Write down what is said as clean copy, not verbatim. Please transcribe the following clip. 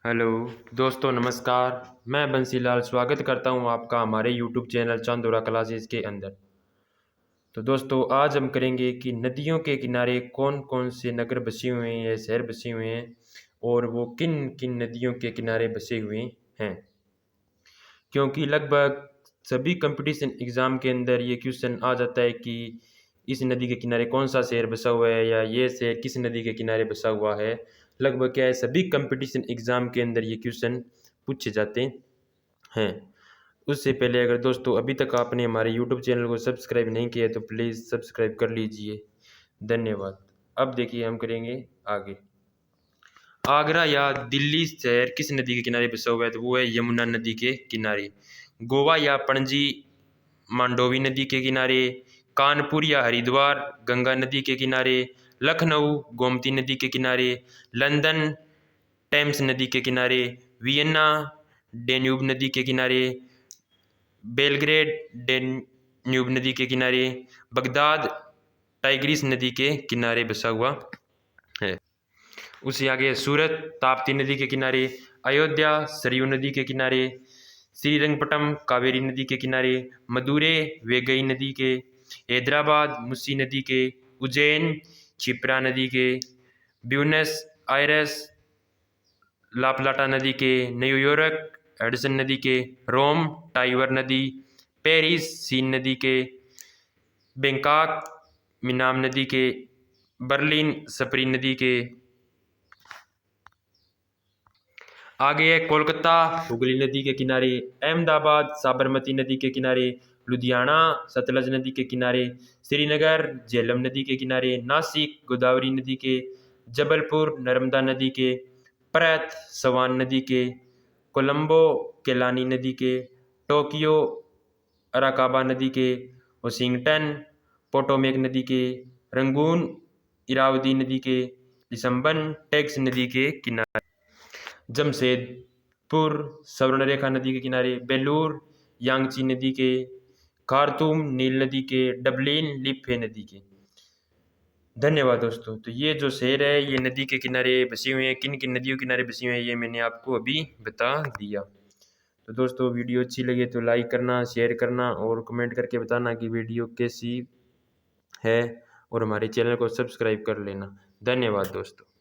Hello दोस्तों, नमस्कार। मैं बंसीलाल स्वागत करता हूं आपका हमारे यूट्यूब चैनल चांदोरा क्लासेस के अंदर। तो दोस्तों, आज हम करेंगे कि नदियों के किनारे कौन कौन से नगर बसे हुए हैं या शहर बसे हुए हैं और वो किन किन नदियों के किनारे बसे हुए हैं। क्योंकि लगभग सभी कंपटीशन एग्ज़ाम के अंदर ये क्वेश्चन आ जाता है कि इस नदी के किनारे कौन सा शहर बसा हुआ है या ये शहर किस नदी के किनारे बसा हुआ है। लगभग क्या है, सभी कंपटीशन एग्ज़ाम के अंदर ये क्वेश्चन पूछे जाते हैं। उससे पहले अगर दोस्तों अभी तक आपने हमारे यूट्यूब चैनल को सब्सक्राइब नहीं किया है तो प्लीज़ सब्सक्राइब कर लीजिए। धन्यवाद। अब देखिए हम करेंगे आगे। आगरा या दिल्ली शहर किस नदी के किनारे बसा हुआ है, तो वो है यमुना नदी के किनारे। गोवा या पणजी मांडोवी नदी के किनारे। कानपुर या हरिद्वार गंगा नदी के किनारे। लखनऊ गोमती नदी के किनारे। लंदन टेम्स नदी के किनारे। वियना डेन्यूब नदी के किनारे। बेलग्रेड डेन्यूब नदी के किनारे। बगदाद टाइग्रिस नदी के किनारे बसा हुआ है। उससे आगे सूरत ताप्ती नदी के किनारे। अयोध्या सरयू नदी के किनारे। श्रीरंगपट्टनम कावेरी नदी के किनारे। मदुरै वेगई नदी के। हैदराबाद मुसी नदी के। उज्जैन क्षिप्रा नदी के। ब्यूनस आयरस लाप्लाटा नदी के। न्यूयॉर्क हडसन नदी के। रोम टाइवर नदी। पेरिस सीन नदी के। बैंकॉक मिनाम नदी के। बर्लिन स्प्री नदी के। आगे है कोलकाता हुगली नदी के किनारे। अहमदाबाद साबरमती नदी के किनारे। लुधियाना सतलज नदी के किनारे। श्रीनगर झेलम नदी के किनारे। नासिक गोदावरी नदी के। जबलपुर नर्मदा नदी के। परथ सवान नदी के। कोलंबो केलानी नदी के। टोक्यो अराकाबा नदी के। वाशिंगटन पोटोमेक नदी के। रंगून इरावदी नदी के। लिसबन टेक्स नदी के किनारे। जमशेदपुर स्वर्णरेखा नदी के किनारे। बेलूर यांगची नदी के। खार्तूम नील नदी के। डबलिन लिफे नदी के। धन्यवाद दोस्तों। तो ये जो शहर है ये नदी के किनारे बसे हुए हैं, किन किन नदियों के किनारे बसे हुए हैं ये मैंने आपको अभी बता दिया। तो दोस्तों, वीडियो अच्छी लगे तो लाइक करना, शेयर करना और कमेंट करके बताना कि वीडियो कैसी है और हमारे चैनल को सब्सक्राइब कर लेना। धन्यवाद दोस्तों।